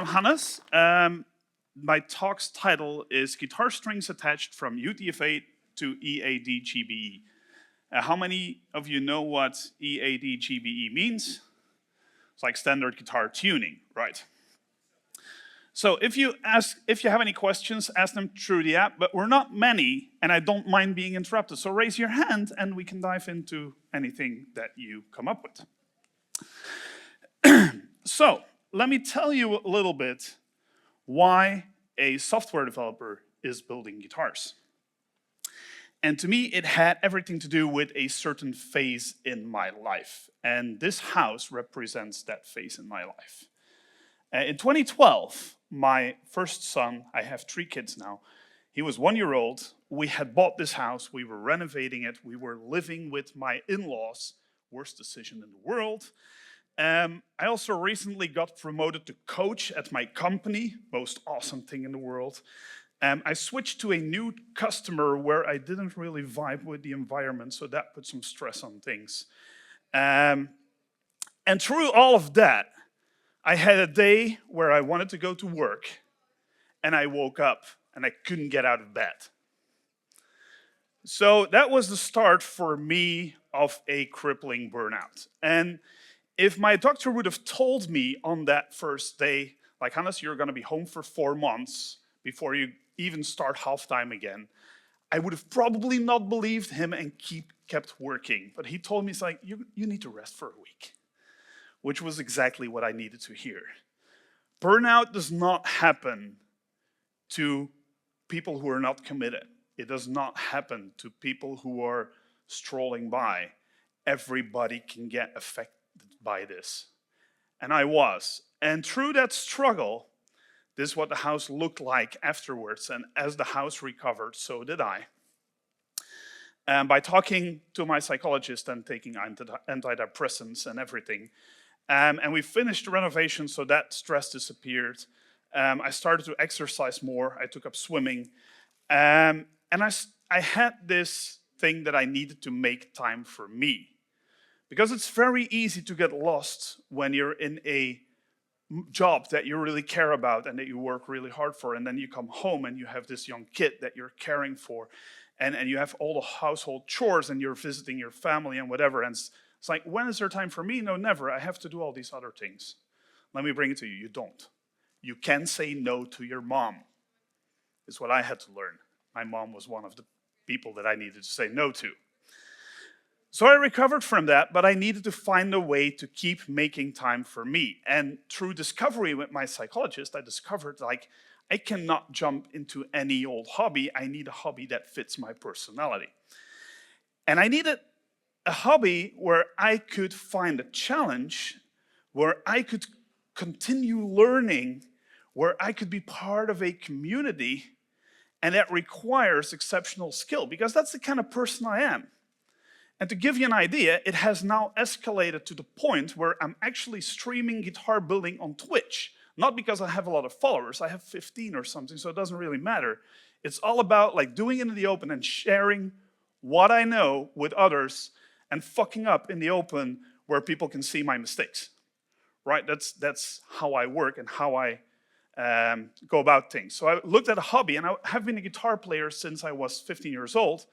I'm Hannes. My talk's title is Guitar Strings Attached from UTF-8 to EADGBE. How many of you know what EADGBE means? It's like standard guitar tuning, right? So if you have any questions, ask them through the app, but we're not many, and I don't mind being interrupted. So raise your hand and we can dive into anything that you come up with. So let me tell you a little bit why a software developer is building guitars. And to me, it had everything to do with a certain phase in my life. And this house represents that phase in my life. In 2012, my first son, I have 3 kids now, he was 1 year old. We had bought this house, we were renovating it, we were living with my in-laws, worst decision in the world. I also recently got promoted to coach at my company, most awesome thing in the world. I switched to a new customer where I didn't really vibe with the environment, so that put some stress on things. And through all of that, I had a day where I wanted to go to work, and I woke up and I couldn't get out of bed. So that was the start for me of a crippling burnout. And if my doctor would have told me on that first day, like, Hannes, you're gonna be home for 4 months before you even start half-time again, I would have probably not believed him and kept working. But he told me, it's like, you need to rest for a week, which was exactly what I needed to hear. Burnout does not happen to people who are not committed. It does not happen to people who are strolling by. Everybody can get affected by this. And I was. And through that struggle, this is what the house looked like afterwards. And as the house recovered, so did I. And by talking to my psychologist and taking antidepressants and everything, and we finished the renovation, so that stress disappeared. I started to exercise more. I took up swimming. And I had this thing that I needed to make time for me. Because it's very easy to get lost when you're in a job that you really care about and that you work really hard for, and then you come home and you have this young kid that you're caring for, and you have all the household chores and you're visiting your family and whatever, and it's like, when is there time for me? No, never. I have to do all these other things. Let me bring it to you. You don't. You can say no to your mom. It's what I had to learn. My mom was one of the people that I needed to say no to. So I recovered from that, but I needed to find a way to keep making time for me. And through discovery with my psychologist, I discovered, like, I cannot jump into any old hobby. I need a hobby that fits my personality. And I needed a hobby where I could find a challenge, where I could continue learning, where I could be part of a community, and that requires exceptional skill, because that's the kind of person I am. And to give you an idea, it has now escalated to the point where I'm actually streaming guitar building on Twitch. Not because I have a lot of followers, I have 15 or something, so it doesn't really matter. It's all about, like, doing it in the open and sharing what I know with others and fucking up in the open where people can see my mistakes, right? That's how I work and how I go about things. So I looked at a hobby, and I have been a guitar player since I was 15 years old.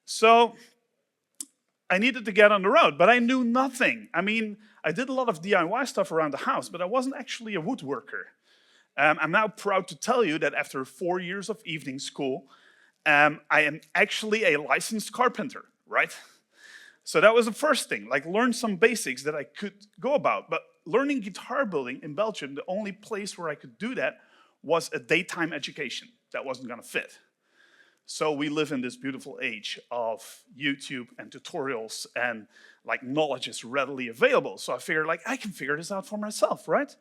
So I needed to get on the road, but I knew nothing. I mean, I did a lot of DIY stuff around the house, but I wasn't actually a woodworker. I'm now proud to tell you that after 4 years of evening school, I am actually a licensed carpenter, right? So that was the first thing, like, learn some basics that I could go about. But learning guitar building in Belgium, the only place where I could do that was a daytime education. That wasn't gonna fit. So we live in this beautiful age of YouTube and tutorials, and, like, knowledge is readily available. So I figured, like, I can figure this out for myself, right?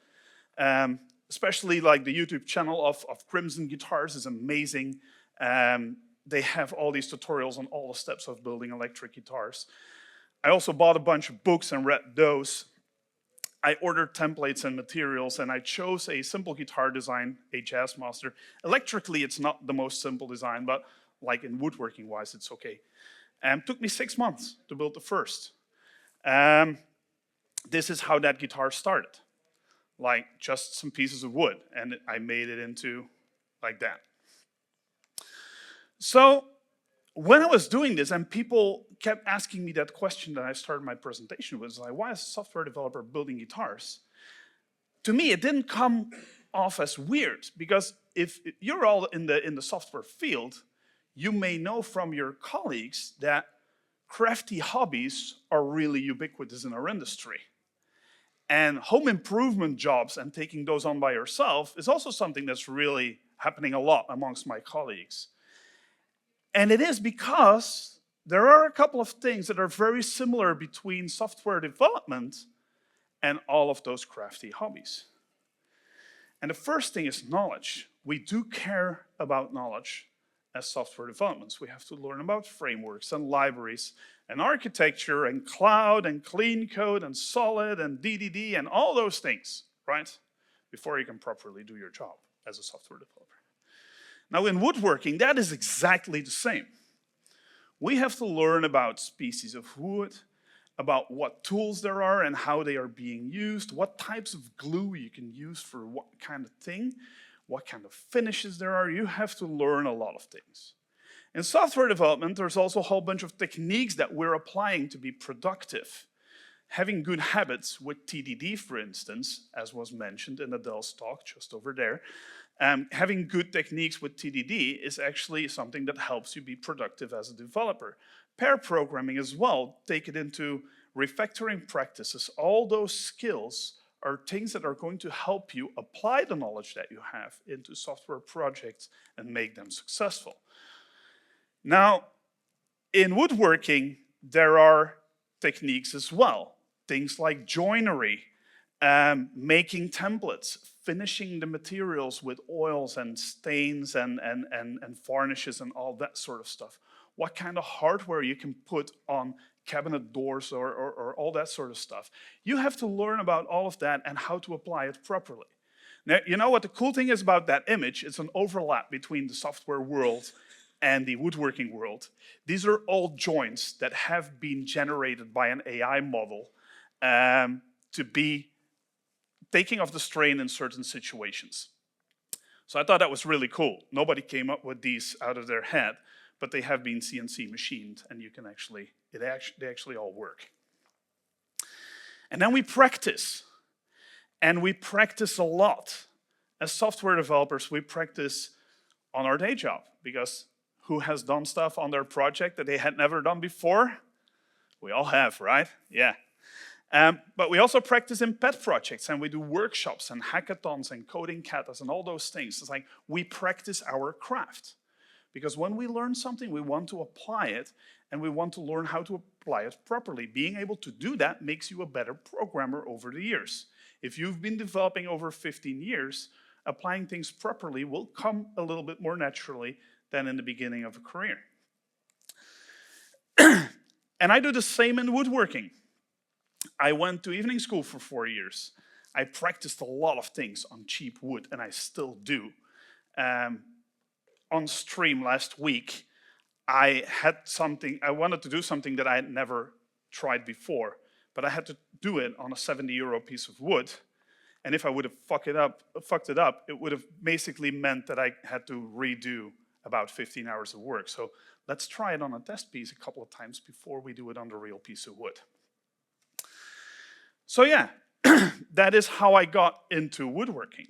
Especially, like, the YouTube channel of Crimson Guitars is amazing. They have all these tutorials on all the steps of building electric guitars. I also bought a bunch of books and read those. I ordered templates and materials, and I chose a simple guitar design, a Jazzmaster. Electrically, it's not the most simple design, but, like, in woodworking-wise, it's okay. It took me 6 months to build the first. This is how that guitar started. like just some pieces of wood, and I made it into like that. So when I was doing this, and people kept asking me that question that I started my presentation with, like, why is a software developer building guitars? To me, it didn't come off as weird, because if you're all in the software field, you may know from your colleagues that crafty hobbies are really ubiquitous in our industry. And home improvement jobs and taking those on by yourself is also something that's really happening a lot amongst my colleagues. And it is because there are a couple of things that are very similar between software development and all of those crafty hobbies. And the first thing is knowledge. We do care about knowledge as software developments. We have to learn about frameworks and libraries and architecture and cloud and clean code and solid and DDD and all those things, right? Before you can properly do your job as a software developer. Now in woodworking, that is exactly the same. We have to learn about species of wood, about what tools there are and how they are being used, what types of glue you can use for what kind of thing, what kind of finishes there are. You have to learn a lot of things. In software development, there's also a whole bunch of techniques that we're applying to be productive. Having good habits with TDD, for instance, as was mentioned in Adele's talk just over there, having good techniques with TDD is actually something that helps you be productive as a developer. Pair programming as well, take it into refactoring practices. All those skills are things that are going to help you apply the knowledge that you have into software projects and make them successful. Now, in woodworking, there are techniques as well. Things like joinery, making templates, finishing the materials with oils and stains and varnishes and all that sort of stuff. What kind of hardware you can put on cabinet doors or all that sort of stuff. You have to learn about all of that and how to apply it properly. Now, you know what the cool thing is about that image? It's an overlap between the software world and the woodworking world. These are all joints that have been generated by an AI model to be taking off the strain in certain situations. So I thought that was really cool. Nobody came up with these out of their head, but they have been CNC machined, and you can actually, they actually all work. And then we practice, and we practice a lot. As software developers, we practice on our day job, because who has done stuff on their project that they had never done before? We all have, right? Yeah. But we also practice in pet projects, and we do workshops and hackathons and coding katas and all those things. It's like we practice our craft. Because when we learn something, we want to apply it, and we want to learn how to apply it properly. Being able to do that makes you a better programmer over the years. If you've been developing over 15 years, applying things properly will come a little bit more naturally than in the beginning of a career. And I do the same in woodworking. I went to evening school for 4 years. I practiced a lot of things on cheap wood, and I still do. On stream last week, I wanted to do something that I had never tried before, but I had to do it on a 70 euro piece of wood. And if I would have fucked it up, it would have basically meant that I had to redo about 15 hours of work. So let's try it on a test piece a couple of times before we do it on the real piece of wood. So yeah, that is how I got into woodworking.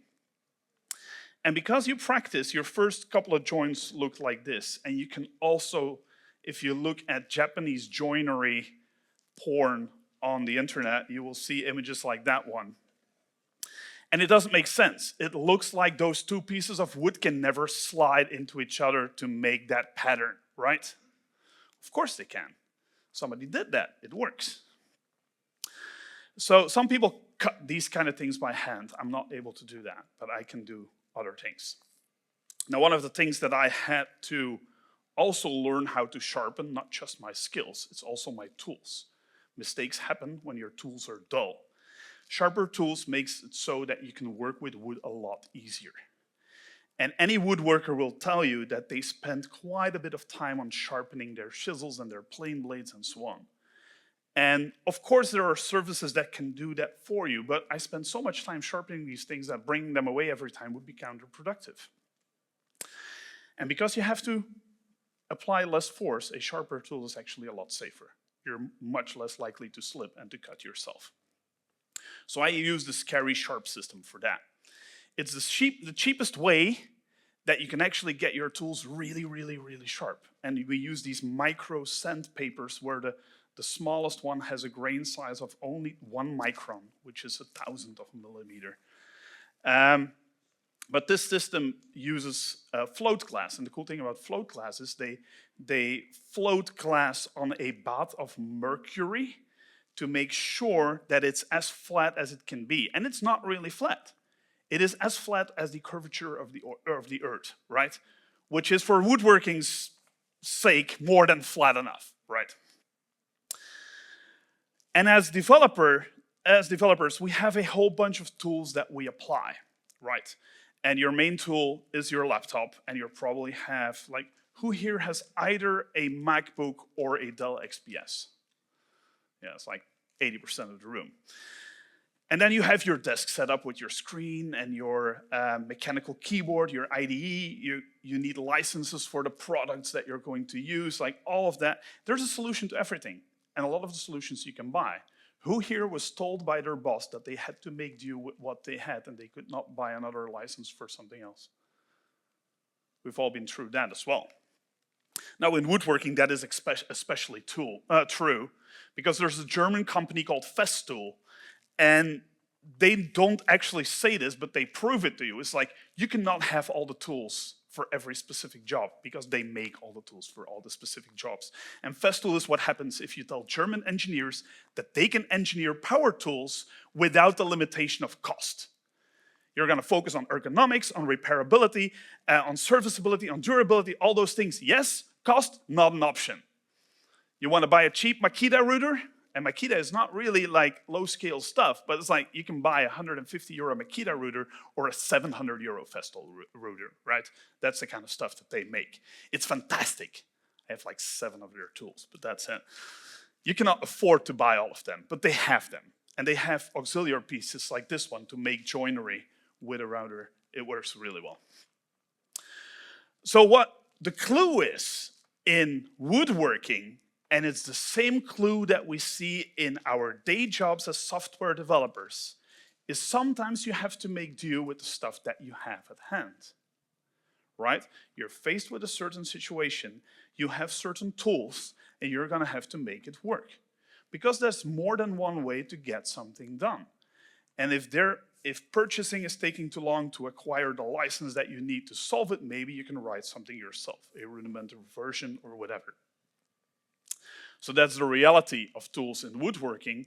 And because you practice, your first couple of joints look like this. And you can also, if you look at Japanese joinery porn on the internet, you will see images like that one. And it doesn't make sense. It looks like those two pieces of wood can never slide into each other to make that pattern, right? Of course they can. Somebody did that. It works. So some people cut these kind of things by hand. I'm not able to do that, but I can do other things. Now, one of the things that I had to also learn how to sharpen, not just my skills, it's also my tools. Mistakes happen when your tools are dull. Sharper tools makes it so that you can work with wood a lot easier. And any woodworker will tell you that they spend quite a bit of time on sharpening their chisels and their plane blades and so on. And of course, there are services that can do that for you, but I spend so much time sharpening these things that bringing them away every time would be counterproductive. And because you have to apply less force, a sharper tool is actually a lot safer. You're much less likely to slip and to cut yourself. So I use the scary sharp system for that. It's the cheapest way that you can actually get your tools really, really, really sharp. And we use these micro sandpapers where the smallest one has a grain size of only 1 micron, which is 1,000th of a millimeter. But this system uses float glass, and the cool thing about float glass is they float glass on a bath of mercury to make sure that it's as flat as it can be. And it's not really flat. It is as flat as the curvature of the earth, right? Which is, for woodworking's sake, more than flat enough, right? And as developers, we have a whole bunch of tools that we apply, right? And your main tool is your laptop, and you probably have, like, who here has either a MacBook or a Dell XPS? Yeah, it's like 80% of the room. And then you have your desk set up with your screen and your mechanical keyboard, your IDE. You need licenses for the products that you're going to use, like all of that. There's a solution to everything, and a lot of the solutions you can buy. Who here was told by their boss that they had to make do with what they had and they could not buy another license for something else? We've all been through that as well. Now, in woodworking, that is especially true, because there's a German company called Festool, and they don't actually say this, but they prove it to you. It's like, you cannot have all the tools for every specific job, because they make all the tools for all the specific jobs. And Festool is what happens if you tell German engineers that they can engineer power tools without the limitation of cost. You're going to focus on ergonomics, on repairability, on serviceability, on durability, all those things. Yes, cost, not an option. You want to buy a cheap Makita router? And Makita is not really like low-scale stuff, but it's like you can buy a €150 Makita router or a €700 Festool router, right? That's the kind of stuff that they make. It's fantastic. I have like 7 of their tools, but that's it. You cannot afford to buy all of them, but they have them. And they have auxiliary pieces like this one to make joinery with a router. It works really well. So what the clue is in woodworking, and it's the same clue that we see in our day jobs as software developers, is sometimes you have to make do with the stuff that you have at hand, right? You're faced with a certain situation, you have certain tools, and you're gonna have to make it work. Because there's more than one way to get something done. And if purchasing is taking too long to acquire the license that you need to solve it, maybe you can write something yourself, a rudimentary version or whatever. So that's the reality of tools in woodworking.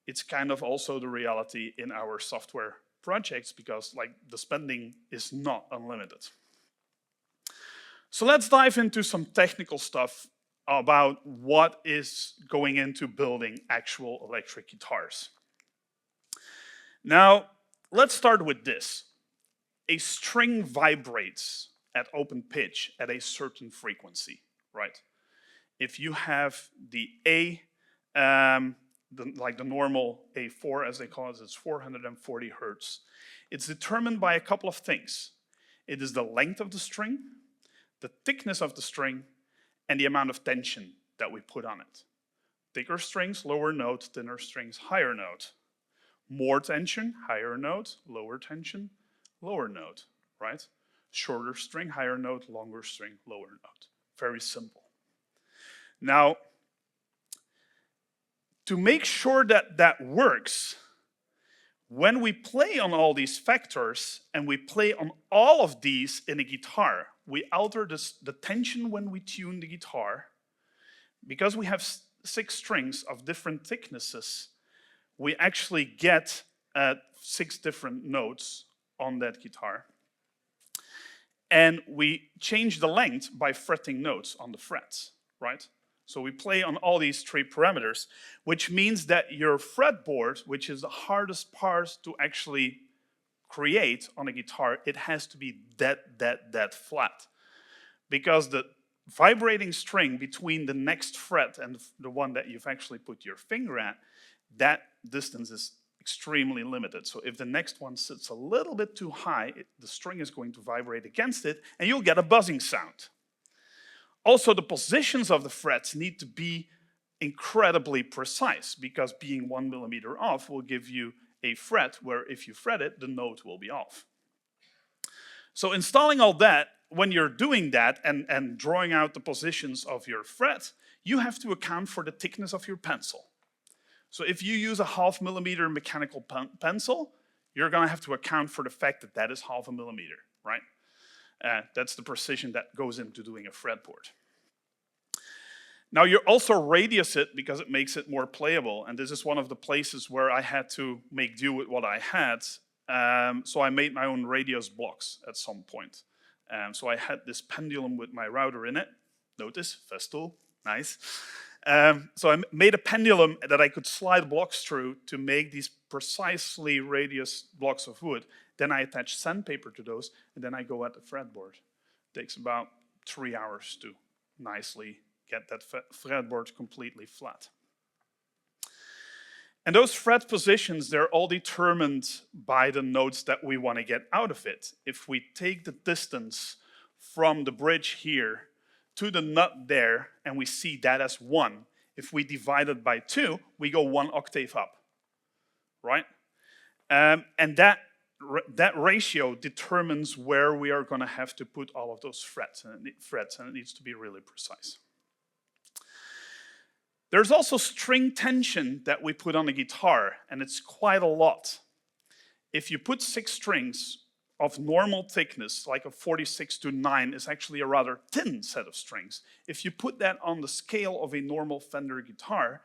It's kind of also the reality in our software projects, because like the spending is not unlimited. So let's dive into some technical stuff about what is going into building actual electric guitars. Now, let's start with this. A string vibrates at open pitch at a certain frequency, right? If you have the A, like the normal A4, as they call it, it's 440 hertz. It's determined by a couple of things. It is the length of the string, the thickness of the string, and the amount of tension that we put on it. Thicker strings, lower note; thinner strings, higher note. More tension, higher note; lower tension, lower note, right? Shorter string, higher note; longer string, lower note. Very simple. Now, to make sure that that works, when we play on all these factors and we play on all of these in a guitar, we alter the tension when we tune the guitar. Because we have 6 strings of different thicknesses, we actually get 6 different notes on that guitar. And we change the length by fretting notes on the frets, right? So we play on all these 3 parameters, which means that your fretboard, which is the hardest part to actually create on a guitar, it has to be that flat. Because the vibrating string between the next fret and the one that you've actually put your finger at, that distance is extremely limited. So if the next one sits a little bit too high, the string is going to vibrate against it, and you'll get a buzzing sound. Also, the positions of the frets need to be incredibly precise, because being 1 millimeter off will give you a fret where if you fret it, the note will be off. So installing all that, when you're doing that and drawing out the positions of your fret, you have to account for the thickness of your pencil. So if you use a 0.5 millimeter mechanical pencil, you're gonna have to account for the fact that that is 0.5 millimeter, right? That's the precision that goes into doing a fretboard. Now you also radius it because it makes it more playable, and this is one of the places where I had to make do with what I had. So I made my own radius blocks at some point. So I had this pendulum with my router in it. Notice, Festool, nice. So I made a pendulum that I could slide blocks through to make these precisely radius blocks of wood. Then I attach sandpaper to those, and then I go at the fretboard. It takes about 3 hours to nicely get that fretboard completely flat. And those fret positions, they're all determined by the notes that we want to get out of it. If we take the distance from the bridge here to the nut there, and we see that as 1, if we divide it by 2, we go 1 octave up, right? And that ratio determines where we are going to have to put all of those frets, and it needs to be really precise. There's also string tension that we put on a guitar, and it's quite a lot. If you put 6 strings of normal thickness, like a 46 to 9 is actually a rather thin set of strings. If you put that on the scale of a normal Fender guitar,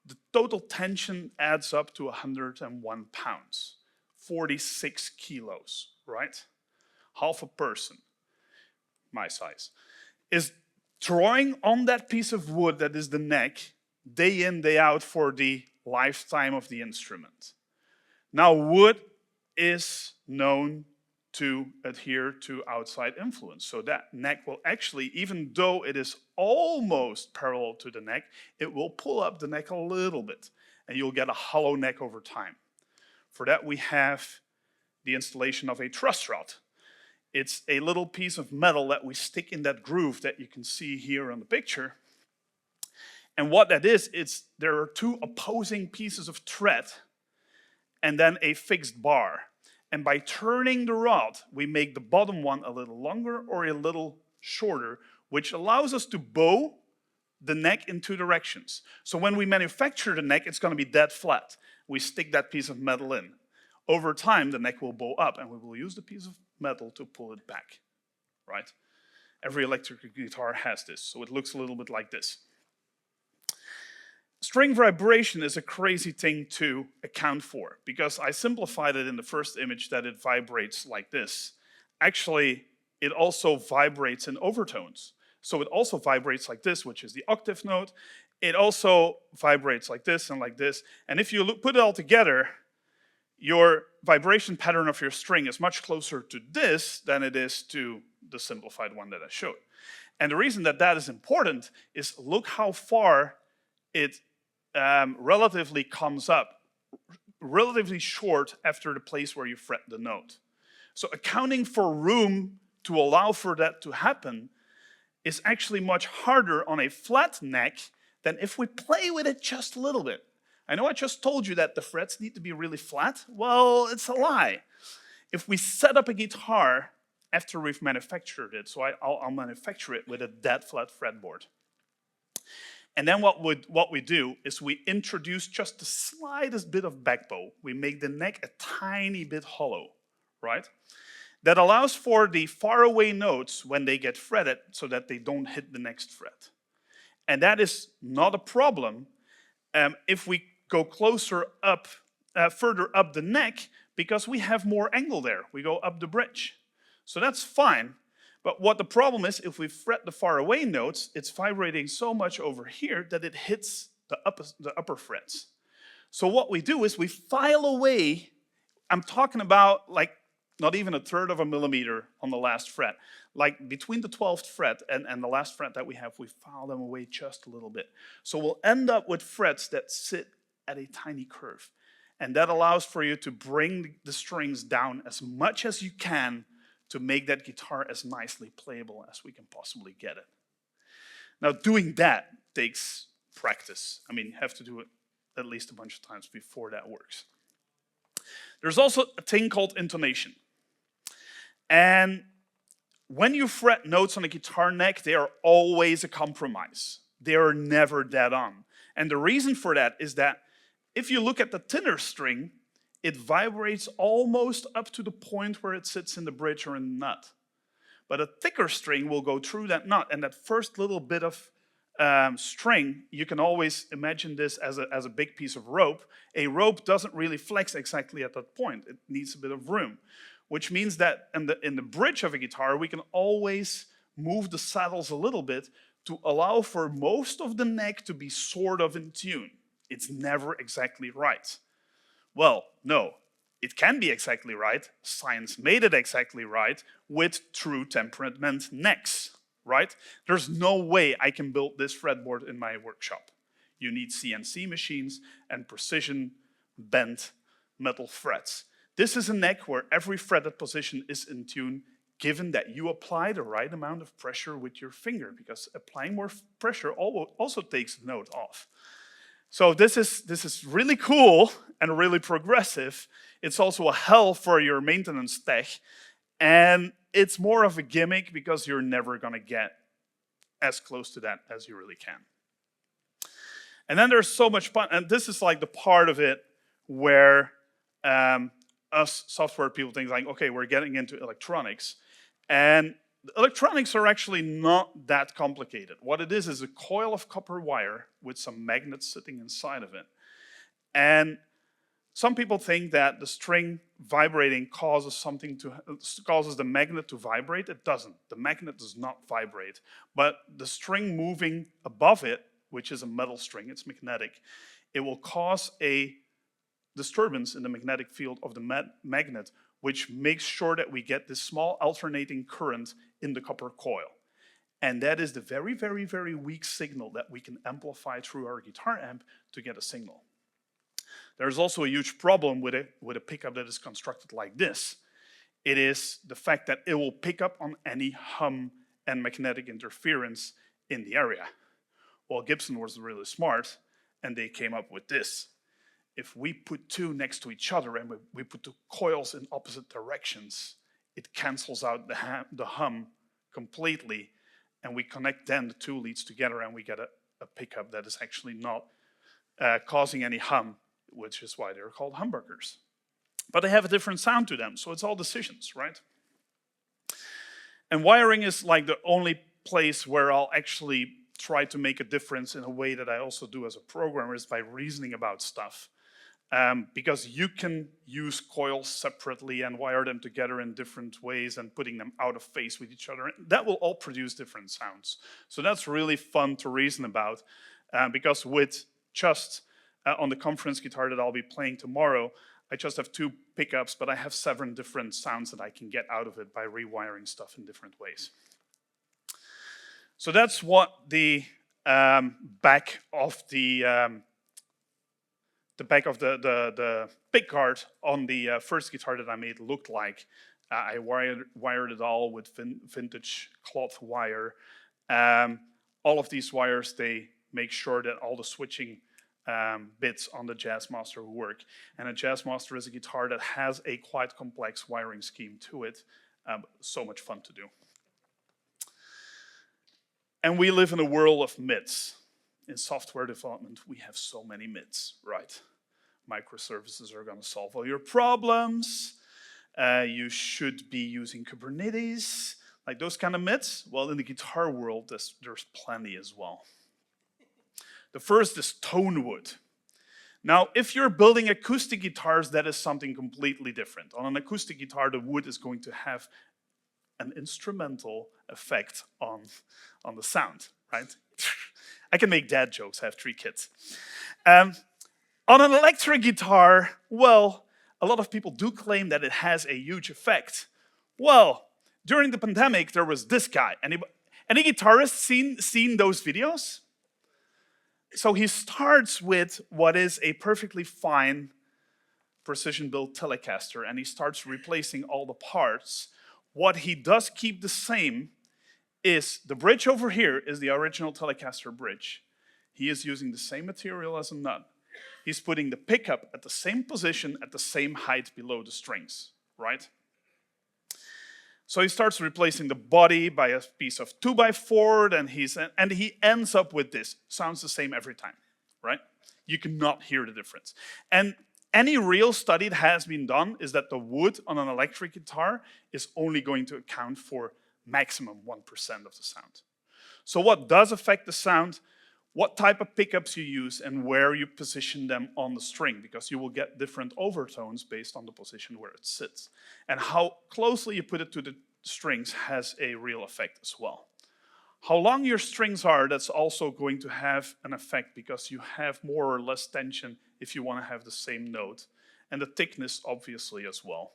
the total tension adds up to 101 pounds, 46 kilos, right? Half a person, my size, is drawing on that piece of wood that is the neck, day in, day out for the lifetime of the instrument. Now, wood is known to adhere to outside influence. So that neck will actually, even though it is almost parallel to the neck, it will pull up the neck a little bit, and you'll get a hollow neck over time. For that, we have the installation of a truss rod. It's a little piece of metal that we stick in that groove that you can see here on the picture. And what that is, there are 2 opposing pieces of thread and then a fixed bar. And by turning the rod, we make the bottom one a little longer or a little shorter, which allows us to bow the neck in 2 directions. So when we manufacture the neck, it's going to be dead flat. We stick that piece of metal in. Over time, the neck will bow up, and we will use the piece of metal to pull it back, right? Every electric guitar has this, so it looks a little bit like this. String vibration is a crazy thing to account for, because I simplified it in the first image that it vibrates like this. Actually, it also vibrates in overtones. So it also vibrates like this, which is the octave note. It also vibrates like this and like this. And if you put it all together, your vibration pattern of your string is much closer to this than it is to the simplified one that I showed. And the reason that that is important is look how far it relatively comes up, relatively short after the place where you fret the note. So accounting for room to allow for that to happen is actually much harder on a flat neck than if we play with it just a little bit. I know I just told you that the frets need to be really flat. Well, it's a lie. If we set up a guitar after we've manufactured it, so I'll manufacture it with a dead flat fretboard. And then what we do is we introduce just the slightest bit of back bow. We make the neck a tiny bit hollow, right? That allows for the faraway notes when they get fretted so that they don't hit the next fret. And that is not a problem if we go closer up, further up the neck, because we have more angle there. We go up the bridge. So that's fine. But what the problem is, if we fret the faraway notes, it's vibrating so much over here that it hits the upper frets. So what we do is we file away, I'm talking about like not even a third of a millimeter on the last fret. Like between the 12th fret and the last fret that we have, we file them away just a little bit. So we'll end up with frets that sit at a tiny curve. And that allows for you to bring the strings down as much as you can to make that guitar as nicely playable as we can possibly get it. Now, doing that takes practice. I mean, you have to do it at least a bunch of times before that works. There's also a thing called intonation. And when you fret notes on a guitar neck, they are always a compromise. They are never dead on. And the reason for that is that if you look at the thinner string, it vibrates almost up to the point where it sits in the bridge or in the nut. But a thicker string will go through that nut, and that first little bit of string, you can always imagine this as a big piece of rope. A rope doesn't really flex exactly at that point. It needs a bit of room, which means that in the bridge of a guitar, we can always move the saddles a little bit to allow for most of the neck to be sort of in tune. It's never exactly right. Well, no, it can be exactly right. Science made it exactly right with true temperament necks, right? There's no way I can build this fretboard in my workshop. You need CNC machines and precision bent metal frets. This is a neck where every fretted position is in tune, given that you apply the right amount of pressure with your finger, because applying more pressure also takes the note off. So this is really cool and really progressive. It's also a hell for your maintenance tech, and it's more of a gimmick because you're never gonna get as close to that as you really can. And then there's so much fun, and this is like the part of it where us software people think like, okay, we're getting into electronics, and electronics are actually not that complicated. What it is a coil of copper wire with some magnets sitting inside of it. And some people think that the string vibrating causes the magnet to vibrate. It doesn't. The magnet does not vibrate. But the string moving above it, which is a metal string, it's magnetic, it will cause a disturbance in the magnetic field of the magnet, which makes sure that we get this small alternating current in the copper coil. And that is the very, very, very weak signal that we can amplify through our guitar amp to get a signal. There's also a huge problem with a pickup that is constructed like this. It is the fact that it will pick up on any hum and magnetic interference in the area. Well, Gibson was really smart, and they came up with this. If we put two next to each other and we put the coils in opposite directions, it cancels out the hum completely, and we connect then the two leads together and we get a pickup that is actually not causing any hum, which is why they're called humbuckers. But they have a different sound to them, so it's all decisions, right? And wiring is like the only place where I'll actually try to make a difference in a way that I also do as a programmer, is by reasoning about stuff. Because you can use coils separately and wire them together in different ways and putting them out of phase with each other. That will all produce different sounds. So that's really fun to reason about, because with just on the conference guitar that I'll be playing tomorrow, I just have two pickups, but I have 7 different sounds that I can get out of it by rewiring stuff in different ways. So that's what the back of the pickguard on the first guitar that I made looked like. I wired it all with vintage cloth wire. All of these wires, they make sure that all the switching bits on the Jazzmaster work. And a Jazzmaster is a guitar that has a quite complex wiring scheme to it. So much fun to do. And we live in a world of myths. In software development, we have so many myths, right? Microservices are going to solve all your problems. You should be using Kubernetes. Like those kind of myths. Well, in the guitar world, there's plenty as well. The first is tone wood. Now, if you're building acoustic guitars, that is something completely different. On an acoustic guitar, the wood is going to have an instrumental effect on the sound, right? I can make dad jokes, I have 3 kids. On an electric guitar, well, a lot of people do claim that it has a huge effect. Well, during the pandemic, there was this guy. Any guitarist seen those videos? So he starts with what is a perfectly fine precision-built Telecaster, and he starts replacing all the parts. What he does keep the same is the bridge over here is the original Telecaster bridge. He is using the same material as a nut. He's putting the pickup at the same position, at the same height below the strings, right? So he starts replacing the body by a piece of 2x4, and he ends up with this. Sounds the same every time, right? You cannot hear the difference. And any real study that has been done is that the wood on an electric guitar is only going to account for maximum 1% of the sound. So what does affect the sound? What type of pickups you use and where you position them on the string, because you will get different overtones based on the position where it sits. And how closely you put it to the strings has a real effect as well. How long your strings are, that's also going to have an effect, because you have more or less tension if you want to have the same note. And the thickness, obviously, as well.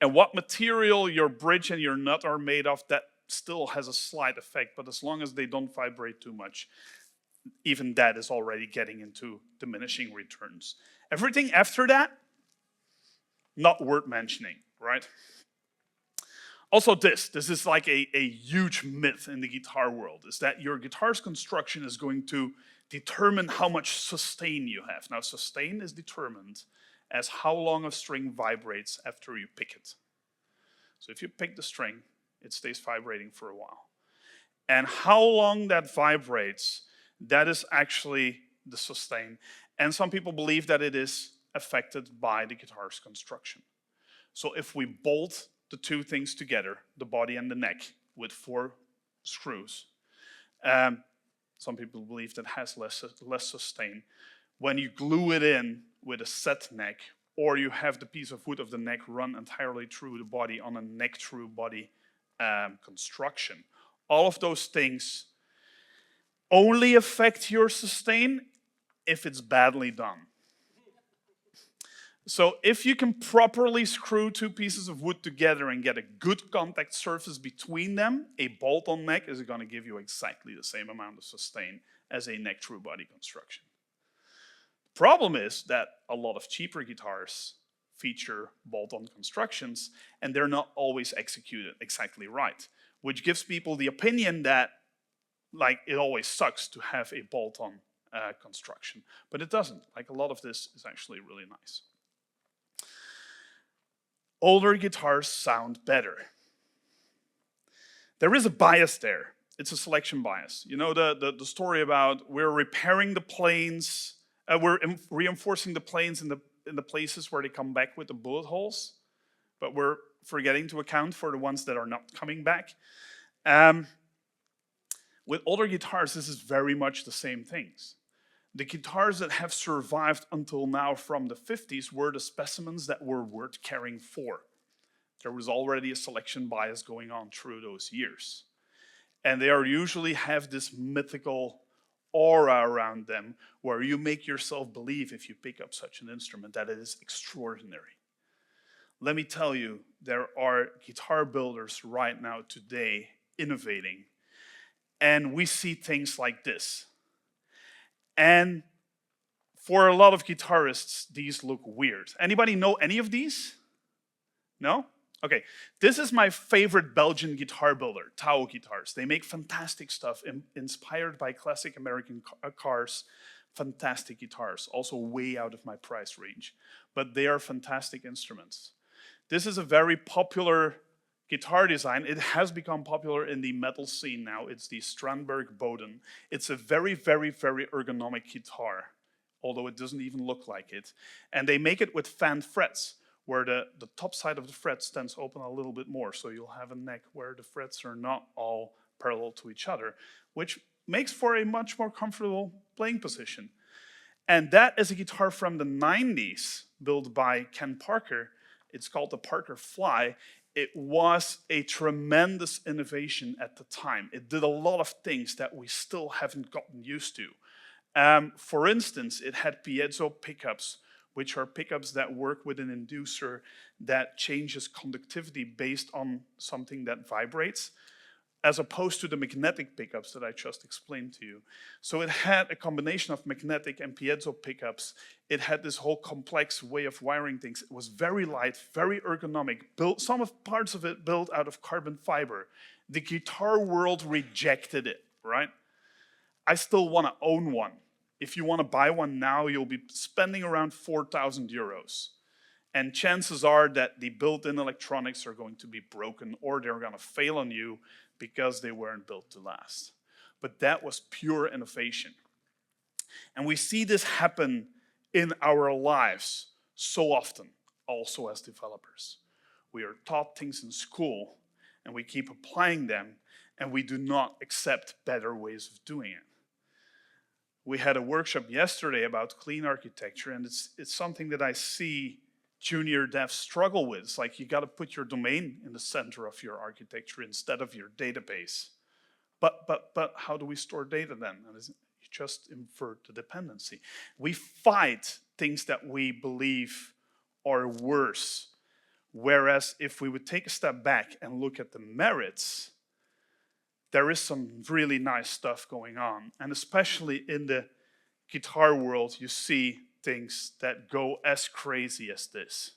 And what material your bridge and your nut are made of, that still has a slight effect, but as long as they don't vibrate too much, even that is already getting into diminishing returns. Everything after that, not worth mentioning, right? Also this is like a huge myth in the guitar world, is that your guitar's construction is going to determine how much sustain you have. Now, sustain is determined as how long a string vibrates after you pick it. So if you pick the string, it stays vibrating for a while. And how long that vibrates, that is actually the sustain. And some people believe that it is affected by the guitar's construction. So if we bolt the two things together, the body and the neck, with 4 screws, some people believe that has less sustain. When you glue it in with a set neck, or you have the piece of wood of the neck run entirely through the body on a neck-through body construction, all of those things only affect your sustain if it's badly done. So if you can properly screw 2 pieces of wood together and get a good contact surface between them, a bolt-on neck is going to give you exactly the same amount of sustain as a neck-through body construction. The problem is that a lot of cheaper guitars feature bolt-on constructions, and they're not always executed exactly right, which gives people the opinion that like it always sucks to have a bolt-on construction, but it doesn't. Like, a lot of this is actually really nice. Older guitars sound better. There is a bias there. It's a selection bias. You know the story about we're repairing the planes, we're reinforcing the planes in the places where they come back with the bullet holes, but we're forgetting to account for the ones that are not coming back. With older guitars, this is very much the same things. The guitars that have survived until now from the 50s were the specimens that were worth caring for. There was already a selection bias going on through those years. And they usually have this mythical aura around them where you make yourself believe, if you pick up such an instrument, that it is extraordinary. Let me tell you, there are guitar builders right now today innovating, and we see things like this. And for a lot of guitarists, these look weird. Anybody know any of these? No? Okay, this is my favorite Belgian guitar builder, Tao Guitars. They make fantastic stuff, inspired by classic American cars, fantastic guitars, also way out of my price range. But they are fantastic instruments. This is a very popular guitar design. It has become popular in the metal scene now. It's the Strandberg Boden. It's a very, very, very ergonomic guitar, although it doesn't even look like it. And they make it with fan frets, where the top side of the fret stands open a little bit more, so you'll have a neck where the frets are not all parallel to each other, which makes for a much more comfortable playing position. And that is a guitar from the 90s, built by Ken Parker. It's called the Parker Fly. It was a tremendous innovation at the time. It did a lot of things that we still haven't gotten used to. For instance, it had piezo pickups which are pickups that work with an inducer that changes conductivity based on something that vibrates, as opposed to the magnetic pickups that I just explained to you. So it had a combination of magnetic and piezo pickups. It had this whole complex way of wiring things. It was very light, very ergonomic, some of parts of it built out of carbon fiber. The guitar world rejected it, right? I still want to own one. If you want to buy one now, you'll be spending around 4,000 euros. And chances are that the built-in electronics are going to be broken or they're going to fail on you because they weren't built to last. But that was pure innovation. And we see this happen in our lives so often, also as developers. We are taught things in school, and we keep applying them, and we do not accept better ways of doing it. We had a workshop yesterday about clean architecture, and it's something that I see junior devs struggle with. It's like you got to put your domain in the center of your architecture instead of your database. But how do we store data then? And you just invert the dependency. We fight things that we believe are worse. Whereas if we would take a step back and look at the merits, there is some really nice stuff going on. And especially in the guitar world, you see things that go as crazy as this.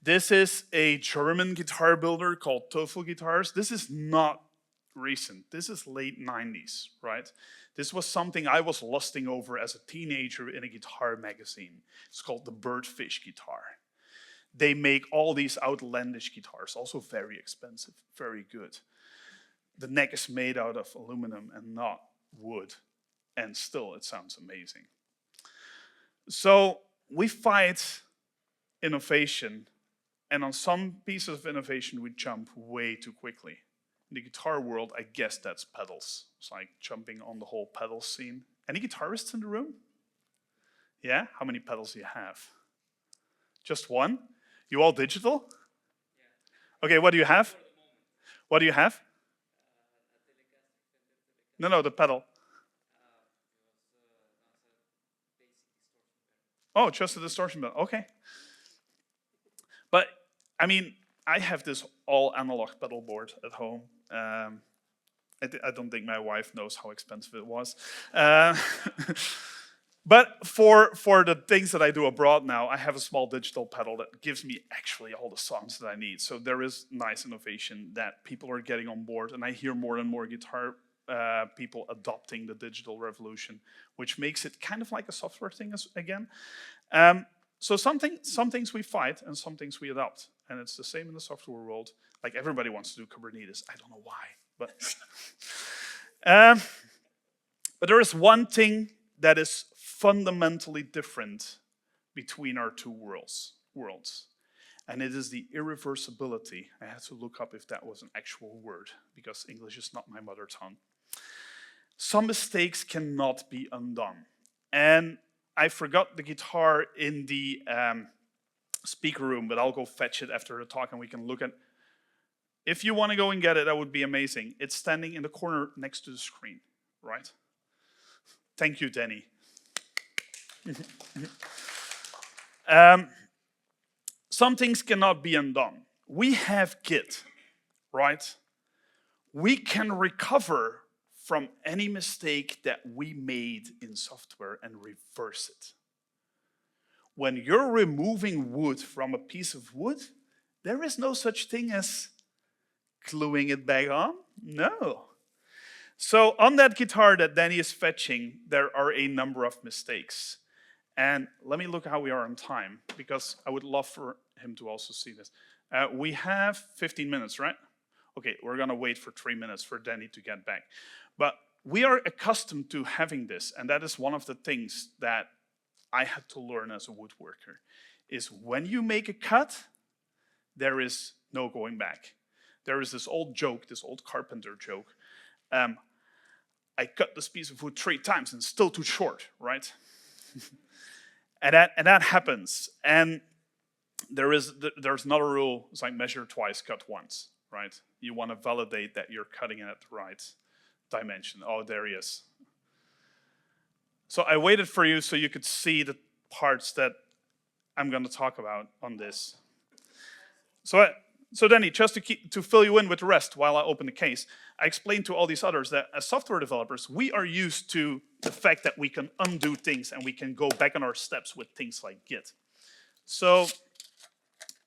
This is a German guitar builder called Teufel Guitars. This is not recent. This is late 90s, right? This was something I was lusting over as a teenager in a guitar magazine. It's called the Birdfish guitar. They make all these outlandish guitars, also very expensive, very good. The neck is made out of aluminum and not wood, and still it sounds amazing. So we fight innovation, and on some pieces of innovation we jump way too quickly. In the guitar world, I guess that's pedals. It's like jumping on the whole pedal scene. Any guitarists in the room? Yeah? How many pedals do you have? Just one? You all digital? Yeah. Okay, what do you have? What do you have? No, the pedal. Oh, just a distortion pedal. Okay. But, I mean, I have this all analog pedal board at home. I don't think my wife knows how expensive it was. But for the things that I do abroad now, I have a small digital pedal that gives me actually all the songs that I need. So there is nice innovation that people are getting on board. And I hear more and more guitar people adopting the digital revolution, which makes it kind of like a software thing again. So some things we fight and some things we adopt. And it's the same in the software world. Like everybody wants to do Kubernetes. I don't know why, but there is one thing that is fundamentally different between our two worlds. And it is the irreversibility. I had to look up if that was an actual word, because English is not my mother tongue. Some mistakes cannot be undone. And I forgot the guitar in the speaker room, but I'll go fetch it after the talk and we can look at. If you want to go and get it, that would be amazing. It's standing in the corner next to the screen, right? Thank you, Danny. Some things cannot be undone. We have Git, right? We can recover from any mistake that we made in software and reverse it. When you're removing wood from a piece of wood, there is no such thing as gluing it back on. No. So on that guitar that Danny is fetching, there are a number of mistakes. And let me look how we are on time, because I would love for him to also see this. We have 15 minutes, right? Okay, we're gonna wait for 3 minutes for Danny to get back. But we are accustomed to having this, and that is one of the things that I had to learn as a woodworker, is when you make a cut, there is no going back. There is this old joke, this old carpenter joke. I cut this piece of wood 3 times and it's still too short, right? and that happens. And there's another rule, it's like measure twice, cut once, right? You want to validate that you're cutting it at the right dimension. Oh, there he is. So I waited for you so you could see the parts that I'm going to talk about on this. So Danny, just to fill you in with the rest while I open the case, I explained to all these others that as software developers, we are used to the fact that we can undo things and we can go back on our steps with things like Git. So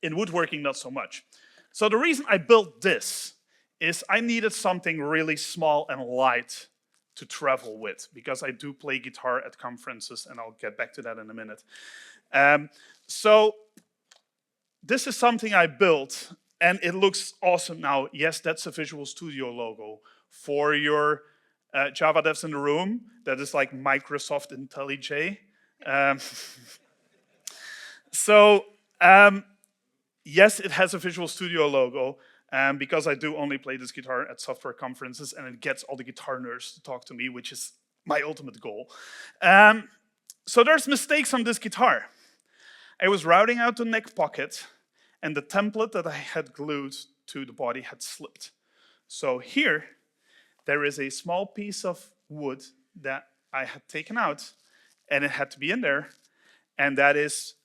in woodworking, not so much. So the reason I built this is I needed something really small and light to travel with, because I do play guitar at conferences, and I'll get back to that in a minute. So this is something I built, and it looks awesome now. Yes, that's a Visual Studio logo. For your Java devs in the room, that is like Microsoft IntelliJ. Yes, it has a Visual Studio logo, because I do only play this guitar at software conferences, and it gets all the guitar nerds to talk to me, which is my ultimate goal. So there's mistakes on this guitar. I was routing out the neck pocket, and the template that I had glued to the body had slipped. So here, there is a small piece of wood that I had taken out, and it had to be in there, and that is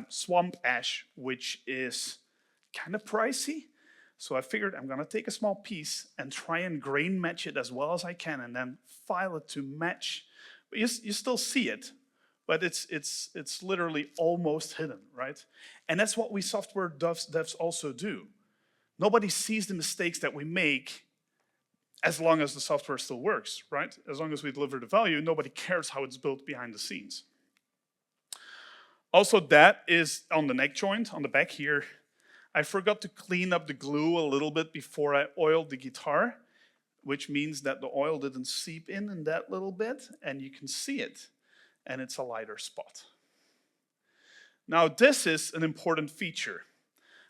swamp ash, which is kind of pricey. So I figured I'm gonna take a small piece and try and grain match it as well as I can, and then file it to match. But you still see it, but it's literally almost hidden, right? And that's what we software devs also do. Nobody sees the mistakes that we make as long as the software still works, right? As long as we deliver the value, nobody cares how it's built behind the scenes. Also, that is on the neck joint, on the back here. I forgot to clean up the glue a little bit before I oiled the guitar, which means that the oil didn't seep in that little bit, and you can see it, and it's a lighter spot. Now, this is an important feature.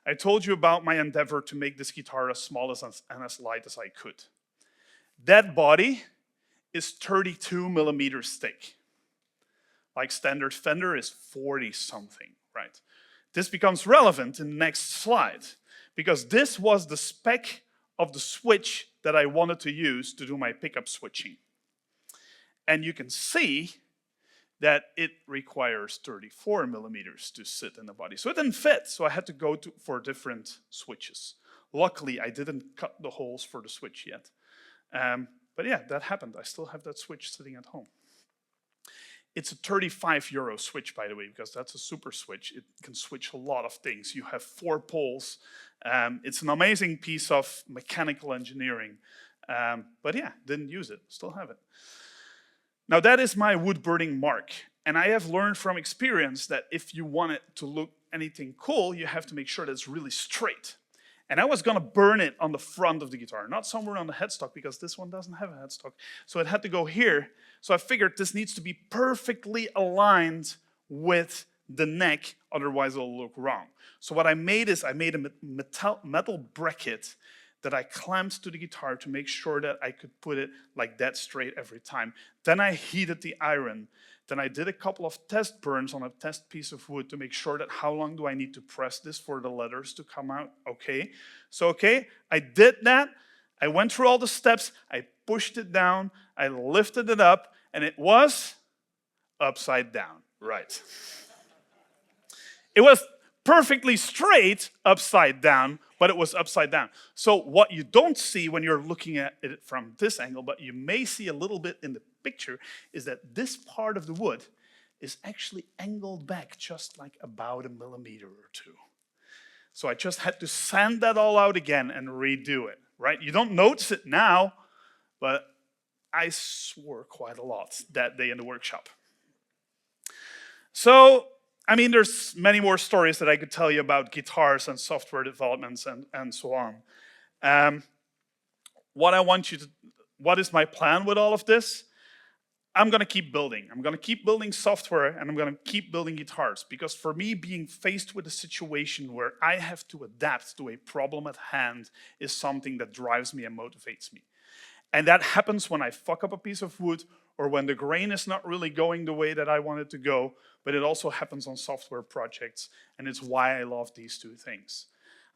I told you about my endeavor to make this guitar as small and as light as I could. That body is 32 millimeters thick. Like standard Fender is 40 something, right? This becomes relevant in the next slide, because this was the spec of the switch that I wanted to use to do my pickup switching. And you can see that it requires 34 millimeters to sit in the body. So it didn't fit, so I had to go for different switches. Luckily, I didn't cut the holes for the switch yet. But yeah, that happened. I still have that switch sitting at home. It's a 35 euro switch, by the way, because that's a super switch. It can switch a lot of things. You have 4 poles. It's an amazing piece of mechanical engineering. But yeah, didn't use it, still have it. Now that is my wood burning mark. And I have learned from experience that if you want it to look anything cool, you have to make sure that it's really straight. And I was gonna burn it on the front of the guitar, not somewhere on the headstock, because this one doesn't have a headstock. So it had to go here. So I figured this needs to be perfectly aligned with the neck, otherwise it'll look wrong. So what I made is I made a metal bracket that I clamped to the guitar to make sure that I could put it like that straight every time. Then I heated the iron. Then I did a couple of test burns on a test piece of wood to make sure that how long do I need to press this for the letters to come out. Okay, I did that. I went through all the steps. I pushed it down. I lifted it up, and it was upside down, right? It was perfectly straight upside down, but it was upside down. So what you don't see when you're looking at it from this angle, but you may see a little bit in the picture, is that this part of the wood is actually angled back just like about 1 millimeter or 2. So I just had to sand that all out again and redo it, right? You don't notice it now, but I swore quite a lot that day in the workshop. So, I mean, there's many more stories that I could tell you about guitars and software developments and so on. What is my plan with all of this? I'm gonna keep building. I'm gonna keep building software, and I'm gonna keep building guitars, because for me, being faced with a situation where I have to adapt to a problem at hand is something that drives me and motivates me. And that happens when I fuck up a piece of wood, or when the grain is not really going the way that I want it to go, but it also happens on software projects, and it's why I love these two things.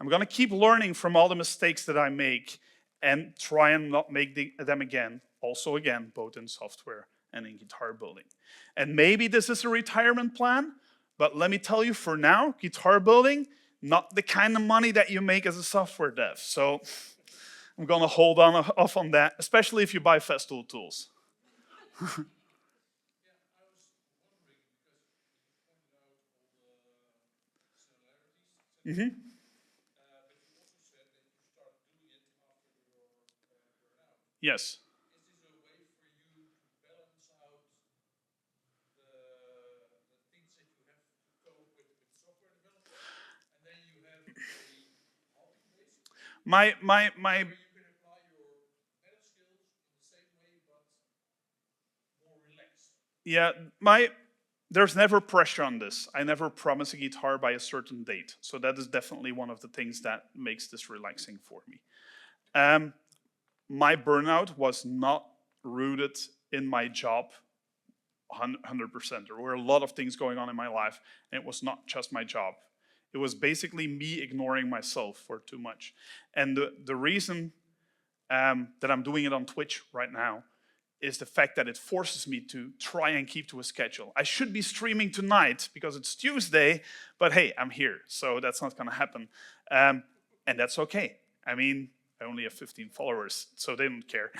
I'm gonna keep learning from all the mistakes that I make and try and not make them again, also again, both in software and in guitar building. And maybe this is a retirement plan, But let me tell you, for now, guitar building, not the kind of money that you make as a software dev. So I'm gonna hold on off on that, especially if you buy Festool tools. Mm-hmm. Yes. My yeah, there's never pressure on this. I never promise a guitar by a certain date. So that is definitely one of the things that makes this relaxing for me. My burnout was not rooted in my job 100%. There were a lot of things going on in my life, and it was not just my job. It was basically me ignoring myself for too much. And the reason that I'm doing it on Twitch right now is the fact that it forces me to try and keep to a schedule. I should be streaming tonight because it's Tuesday, but hey, I'm here, so that's not gonna happen. And that's okay. I mean, I only have 15 followers, so they don't care.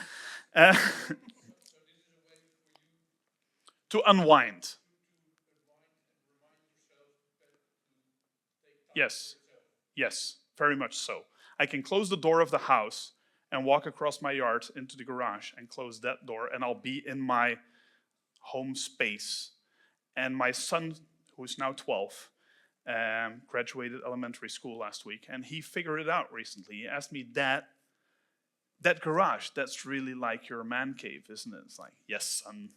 To unwind. Yes, yes, very much so. I can close the door of the house and walk across my yard into the garage and close that door, and I'll be in my home space. And my son, who's now 12, graduated elementary school last week, and he figured it out recently. He asked me, Dad, that garage, that's really like your man cave, isn't it? It's like, yes, son,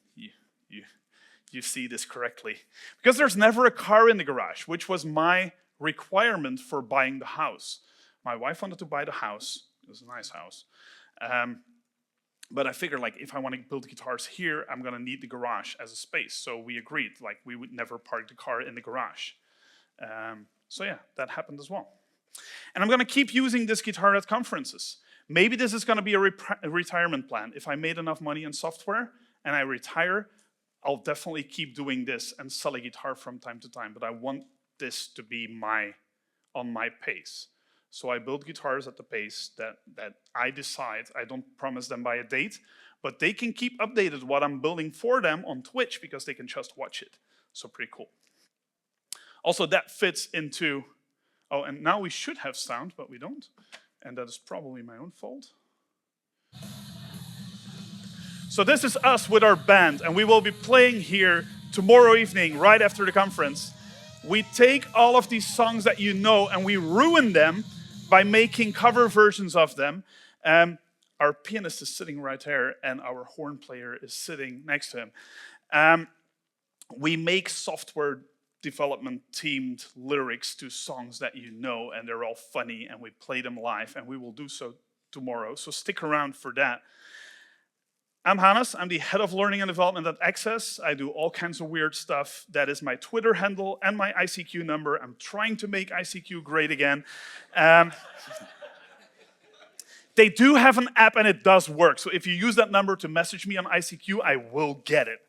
you see this correctly. Because there's never a car in the garage, which was my requirement for buying the house. My wife wanted to buy the house. It was a nice house. But I figured, like, if I want to build guitars here, I'm going to need the garage as a space. So we agreed, like, we would never park the car in the garage. So yeah, that happened as well. And I'm going to keep using this guitar at conferences. Maybe this is going to be a retirement plan. If I made enough money in software and I retire, I'll definitely keep doing this and sell a guitar from time to time. But I want this to be on my pace. So I build guitars at the pace that I decide. I don't promise them by a date, but they can keep updated what I'm building for them on Twitch because they can just watch it. So pretty cool. Also, that fits into, oh, and now we should have sound, but we don't. And that is probably my own fault. So this is us with our band, and we will be playing here tomorrow evening, right after the conference. We take all of these songs that you know and we ruin them by making cover versions of them. Our pianist is sitting right here and our horn player is sitting next to him. We make software development themed lyrics to songs that you know, and they're all funny, and we play them live, and we will do so tomorrow. So stick around for that. I'm Hannes, I'm the head of learning and development at Axxes. I do all kinds of weird stuff. That is my Twitter handle and my ICQ number. I'm trying to make ICQ great again. They do have an app and it does work. So if you use that number to message me on ICQ, I will get it.